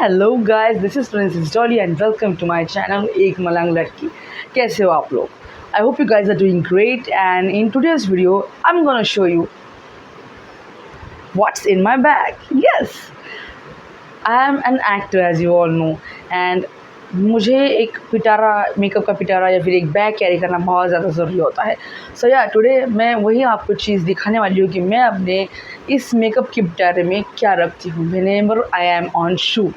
Hello guys, this is princess Dolly and welcome to my channel एक मलंग लड़की। कैसे हो आप लोग? I hope you guys are doing great and in today's video I am gonna show you what's in my bag. Yes, I am an actor as you all know and मुझे एक पिटारा, makeup का पिटारा या फिर एक bag carry करना बहुत ज़्यादा ज़रूरी होता है। सो या टुडे मैं वही आपको चीज़ दिखाने वाली हूँ कि मैं अपने इस मेकअप के पिटारे में क्या रखती हूँ। Whenever I am on shoot.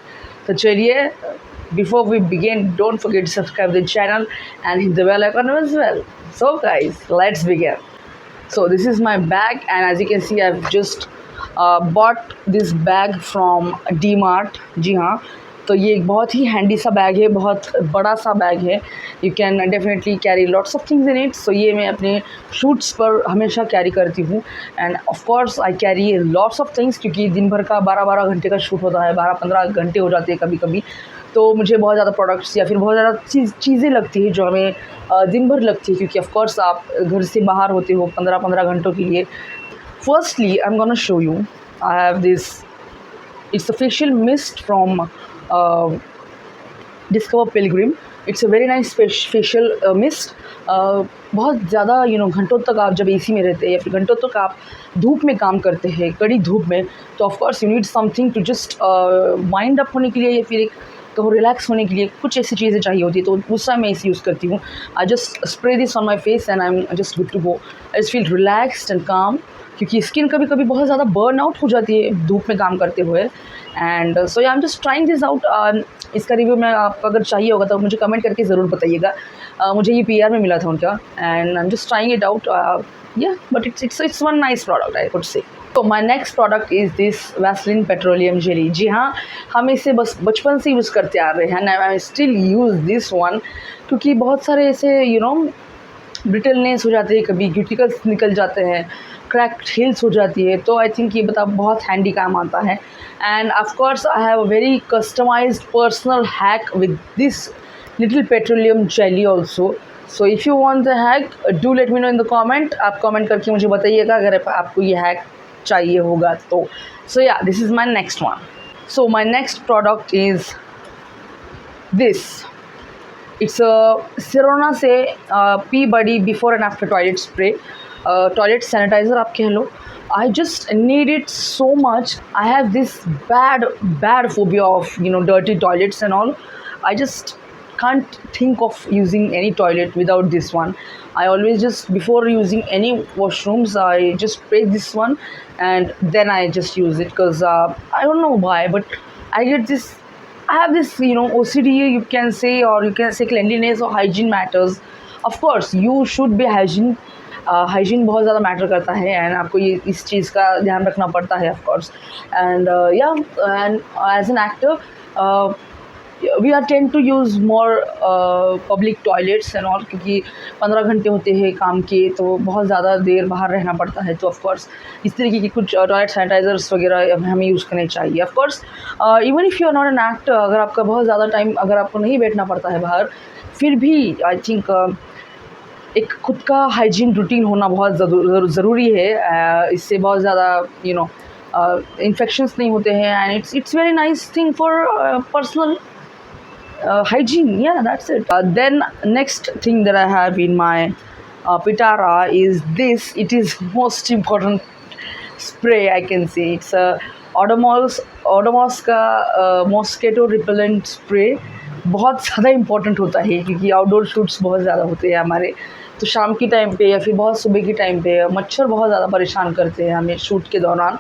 तो चलिए, before we begin, don't forget to subscribe the channel and hit the bell icon as well. So guys, let's begin. So this is my bag and as you can see I've just bought this bag from DMart। जी हाँ, तो ये एक बहुत ही handy सा bag है, बहुत बड़ा सा बैग है। You can definitely carry lots of things in it. So ये मैं अपने शूट्स पर हमेशा कैरी करती हूँ and of course I carry lots of things, क्योंकि दिन भर का 12-12 घंटे का शूट होता है, 12-15 घंटे हो जाते हैं कभी कभी। तो मुझे बहुत ज़्यादा प्रोडक्ट्स या फिर बहुत ज़्यादा चीज़ें लगती है जो हमें दिन भर लगती है, क्योंकि ऑफ कोर्स आप घर से बाहर होते हो 15-15 घंटों के लिए। Firstly I am gonna show you, I have this, it's a facial mist from discover Pilgrim. It's a very nice facial mist. बहुत ज़्यादा घंटों तक आप जब एसी में रहते हैं या फिर घंटों तक आप धूप में काम करते हैं, कड़ी धूप में, तो of course you need something to just wind up होने के लिए या फिर एक तो रिलैक्स होने के लिए कुछ ऐसी चीज़ें चाहिए होती है। तो उस टाइम मैं इसे यूज़ करती हूँ। I just spray this on my face and I am just good to go. I just feel relaxed and calm, क्योंकि स्किन कभी कभी बहुत ज़्यादा बर्न आउट हो जाती है धूप में काम करते हुए। And so I am just trying this out. इसका रिव्यू मैं आपको अगर चाहिए होगा तो मुझे कमेंट करके ज़रूर बताइएगा। मुझे ये PR में मिला था उनका and I am just trying it out. Yeah but it's one nice product I would say. तो my next product is this Vaseline petroleum jelly. जी हाँ, हम इसे बस बचपन से यूज़ करते आ रहे हैं। I still use this one, क्योंकि बहुत सारे ऐसे ब्रिटलनेस हो जाती है, कभी क्यूटिकल्स निकल जाते हैं, क्रैक्ड हिल्स हो जाती है। तो आई थिंक ये बहुत हैंडी काम आता है। And of course I have a very customized personal hack with this little petroleum jelly also. So if you want the hack, do let me know in the comment. आप comment करके मुझे बताइएगा अगर आपको ये हैक चाहिए होगा तो। So yeah, this is my next one. So my next product is this. It's Sirona से PeeBuddy before and after toilet spray, toilet sanitizer आप कह लो। I just need it so much. I have this bad phobia of dirty toilets and all. I just can't think of using any toilet without this one. I always just, before using any washrooms, I just spray this one and then I just use it, because I don't know why, but I get this, I have this OCD you can say, or you can say cleanliness or hygiene matters. Of course you should be hygiene बहुत ज़्यादा matter करता है and आपको ये इस चीज़ का ध्यान रखना पड़ता है of course. And yeah, and as an actor we are tend to use more public toilets and all, क्योंकि 15 घंटे होते हैं काम के, तो बहुत ज़्यादा देर बाहर रहना पड़ता है। तो ऑफ कोर्स इस तरीके के कुछ टॉयलेट सैनिटाइजर्स वगैरह हमें यूज़ करने चाहिए। Of course even if you are not an actor, अगर आपका बहुत ज़्यादा टाइम, अगर आपको नहीं बैठना पड़ता है बाहर, फिर भी आई थिंक एक खुद का हाइजीन रूटीन होना बहुत ज़रूरी है। इससे बहुत ज़्यादा इन्फेक्शंस नहीं होते हैं and it's very nice thing for personal hygiene. Yeah, that's it. Then next thing that I have in my pitara is this. It is most important spray, I can say. It's a Odomos का mosquito repellent spray। बहुत ज़्यादा important होता है, क्योंकि outdoor shoots बहुत ज़्यादा होते हैं हमारे। तो शाम के टाइम पे या फिर बहुत सुबह के टाइम पे मच्छर बहुत ज़्यादा परेशान करते हैं हमें शूट के दौरान।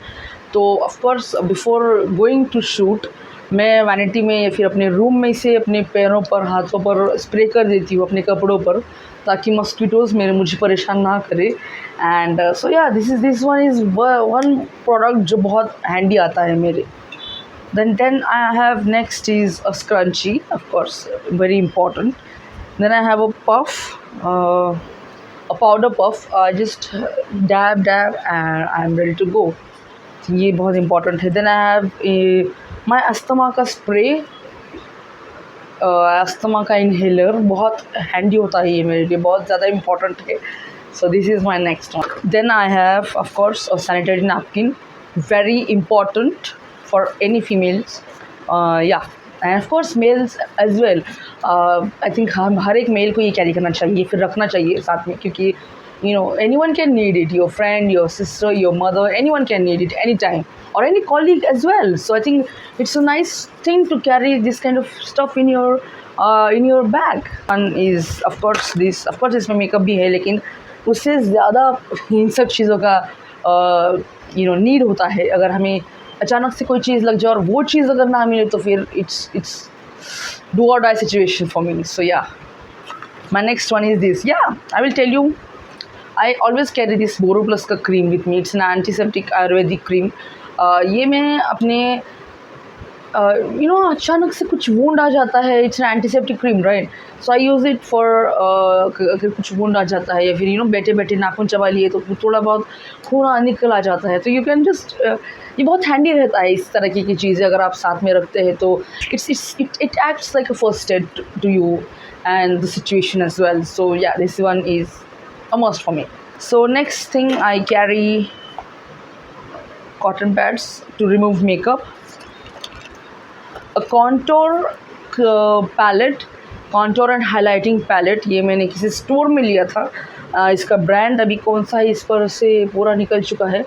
तो of course before going to shoot मैं वैनिटी में या फिर अपने रूम में इसे अपने पैरों पर, हाथों पर स्प्रे कर देती हूँ, अपने कपड़ों पर, ताकि मॉस्किटोज़ मुझे परेशान ना करे। And so yeah, this one is one product जो बहुत हैंडी आता है मेरे। Then I have next is a scrunchie, of course, very important. Then I have a puff, a powder puff. I just dab and I'm ready to go. ये बहुत important है। Then I have my asthma का spray, asthma का inhaler, बहुत handy होता है ये मेरे लिए, बहुत ज़्यादा इम्पॉर्टेंट है। So this is my next one. Then I have of course a sanitary napkin, very important for any females या and of course males as well. I think हम हर एक मेल को ये कैरी करना चाहिए, फिर रखना चाहिए साथ में, क्योंकि anyone can need it, your friend, your sister, your mother, anyone can need it anytime, or any colleague as well. So I think it's a nice thing to carry this kind of stuff in your bag. One is of course this, of course इसमें makeup भी है, लेकिन उससे ज़्यादा इन सब चीज़ों का need होता है। अगर हमें अचानक से कोई चीज़ लग जाए और वो चीज़ अगर ना मिले तो फिर it's do or die situation for me. So yeah, my next one is this. Yeah, I will tell you, I always carry this BoroPlus का cream with me. It's an antiseptic Ayurvedic cream. ये मैं अपने अचानक से कुछ wound आ जाता है, it's an antiseptic cream right, so I use it for अगर कुछ वुंड आ जाता है या फिर बैठे बैठे नाखून चबा लिए तो थोड़ा बहुत खून निकल आ जाता है, तो यू कैन जस्ट ये बहुत हैंडी रहता है इस तरह की चीज़ें अगर आप साथ में रखते हैं, तो it acts like a first aid to you and the situation as well. So yeah, this one is a must for me. So next thing, I carry cotton pads to remove makeup, a contour palette, contour and highlighting palette. ये मैंने किसी store में लिया था, इसका brand अभी कौन सा है इस पर से पूरा निकल चुका है,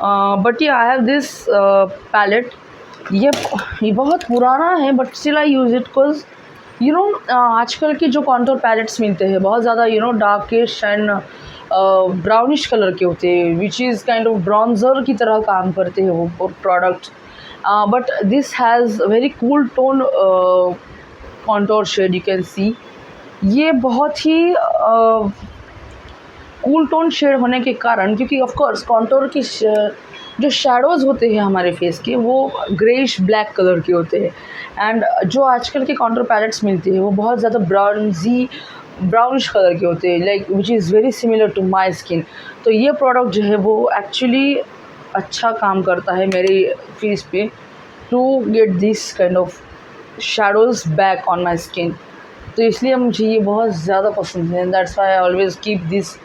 बट ये आई हैव दिस पैलेट। ये बहुत पुराना है but still I use it because आजकल की जो कॉन्टोर पैलेट्स मिलते हैं बहुत ज़्यादा डार्किश एंड ब्राउनिश कलर के होते हैं, which is kind of bronzer की तरह काम करते हैं वो product, but this has very cool tone contour shade, you can see. ये बहुत ही कूल टोन शेड होने के कारण, क्योंकि ऑफ कोर्स कॉन्टोर की जो शैडोज़ होते हैं हमारे फेस के वो ग्रेइश ब्लैक कलर के होते हैं, एंड जो आजकल के कॉन्टोर पैलेट्स मिलते हैं वो बहुत ज़्यादा ब्राउनिश कलर के होते हैं, like which is very similar to my skin. तो ये प्रोडक्ट जो है वो एक्चुअली अच्छा काम करता है मेरे फेस पे to get this kind of shadows back on my skin, तो इसलिए मुझे ये बहुत ज़्यादा पसंद है, that's why I always keep this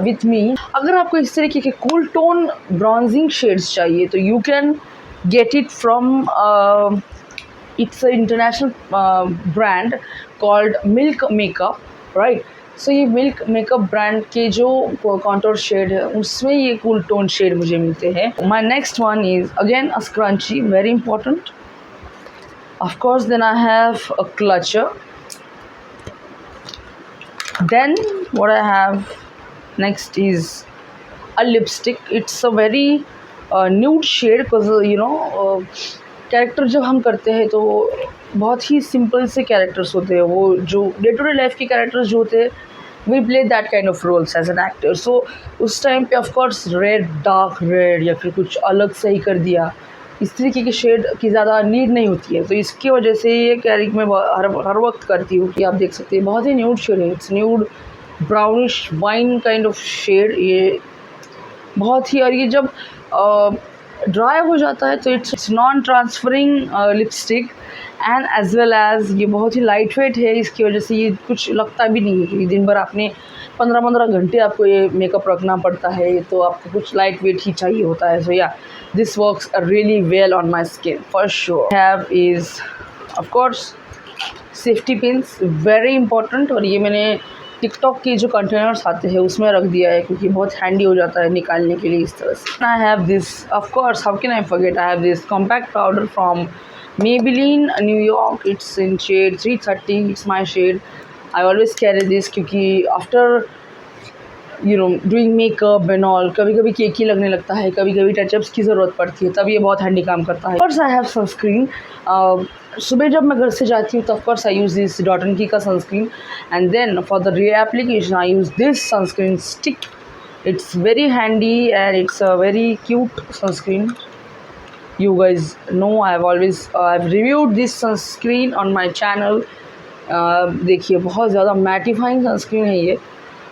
with me. अगर आपको इस तरीके के कूल टोन ब्रॉन्जिंग शेड्स चाहिए तो you can get it from it's a international brand called milk makeup, right. So ये मिल्क मेकअप ब्रांड के जो कॉन्टोर शेड है उसमें ये कूल टोन शेड मुझे मिलते हैं। माई next one is again a scrunchie, very important of course. Then I have a clutcher, then what I have next is a lipstick. It's a very nude shade because character जब हम करते हैं तो बहुत ही simple से characters होते हैं, वो जो डे टू डे लाइफ के कैरेक्टर्स जो होते हैं we play that kind of roles as an actor, so उस टाइम पे of course red, dark red या फिर कुछ अलग से ही कर दिया, इस तरीके की शेड की ज़्यादा नीड नहीं होती है, तो इसकी वजह से ये कैरी मैं हर वक्त करती हूँ। कि आप देख सकते हैं बहुत ही न्यूड शेड है, it's nude brownish wine kind of shade, ये बहुत ही, और ये जब ड्राई हो जाता है तो it's non transferring lipstick and as well as ये बहुत ही लाइट वेट है, इसकी वजह से ये कुछ लगता भी नहीं है, क्योंकि दिन भर आपने 15-15 घंटे आपको ये मेकअप रखना पड़ता है, तो आपको कुछ लाइट वेट ही चाहिए होता है। सो yeah this works really well on my skin for sure. Have is of course safety pins, very important, और ये मैंने टिकटॉक के जो कंटेनर्स आते हैं उसमें रख दिया है क्योंकि बहुत हैंडी हो जाता है निकालने के लिए इस तरह से। I have this, of course, how can I forget, I have this compact powder from Maybelline New York. It's in shade 330, it's my shade. I always carry this क्योंकि after doing makeup and all कभी कभी केकी लगने लगता है, कभी कभी touch-ups की ज़रूरत पड़ती है, तब ये बहुत हैंडी काम करता है। ऑफकोर्स आई हैव सनस्क्रीन, सुबह जब मैं घर से जाती हूँ तो of course I use this Dot and Key का sunscreen, and then for the reapplication I use this sunscreen stick. It's very handy and it's a very cute sunscreen. You guys know I've reviewed this sunscreen on my channel. देखिए बहुत ज़्यादा mattifying sunscreen है ये,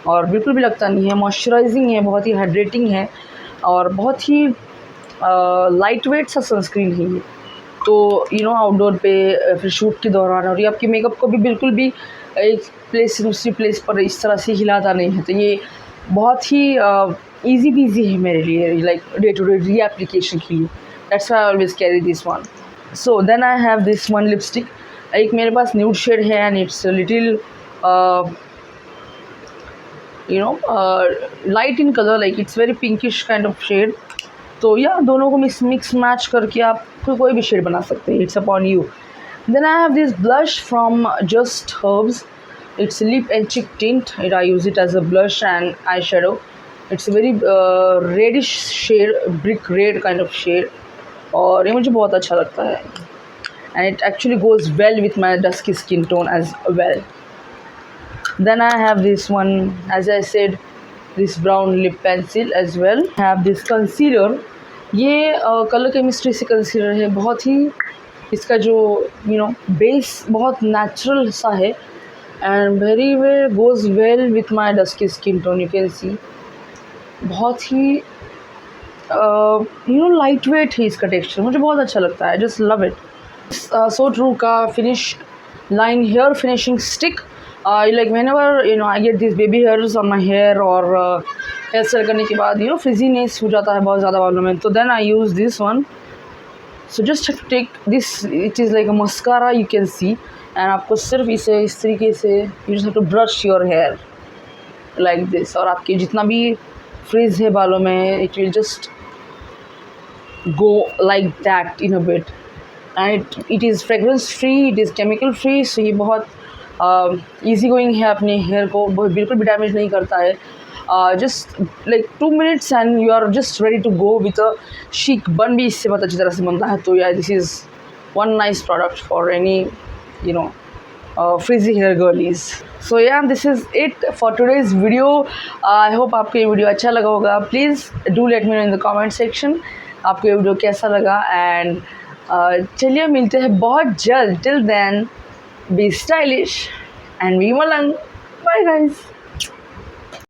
और बिल्कुल भी लगता नहीं है, मॉइस्चराइजिंग है, बहुत ही हाइड्रेटिंग है और बहुत ही लाइट वेट सा सनस्क्रीन है ये। तो आउटडोर पे फिर शूट के दौरान, और ये आपके मेकअप को भी बिल्कुल भी एक प्लेस से दूसरी प्लेस पर इस तरह से हिलाता नहीं है, तो ये बहुत ही ईजी पीजी है मेरे लिए, like day to day reapplication के लिए। That's why I always carry this one. So then I have this one lipstick, एक मेरे पास न्यूड शेड है and it's little light in colour, like it's very pinkish kind of shade. तो या दोनों को मिक्स मैच करके आप कोई भी शेड बना सकते हैं, it's upon you. Then I have this blush from Just Herbs, it's lip and cheek tint. It I use it as a blush and eye shadow. It's very reddish shade, brick red kind of shade, और ये मुझे बहुत अच्छा लगता है and it actually goes well with my dusky skin tone as well. Then I have this one, as I said, this brown lip pencil as well. I have this concealer. ये colour chemistry से concealer है, बहुत ही इसका जो base बहुत natural सा है and very way goes well with my dusky skin tone. You can सी बहुत ही लाइट वेट है इसका टेक्सचर, मुझे बहुत अच्छा लगता है. Just love it. So true का finish line hair finishing stick. Like whenever I get these baby hairs on my hair और हेयर स्टाइल करने के बाद फ्रिजीनेस हो जाता है बहुत ज़्यादा बालों में, तो then I use this one. So just have to take this, it is like a mascara you can see, and आपको सिर्फ इसे इस तरीके से you just have to brush your hair like this, और आपके जितना भी फ्रिज है बालों में it will just go like that in a bit, and it is fragrance free, it is chemical free. So ये बहुत ईजी गोइंग है, अपने हेयर को बिल्कुल भी डैमेज नहीं करता है. Just like 2 minutes and you are just ready to go with a sleek bun, भी इससे बहुत अच्छी तरह से बनता है. तो yeah this is one nice product for any frizzy hair girlies. So yeah this is it for today's video. I hope आपको ये वीडियो अच्छा लगा होगा. Please do let me know in the comment section आपको ये video कैसा लगा. And चलिए मिलते हैं बहुत जल्द. Till then, be stylish and be malang. Bye guys.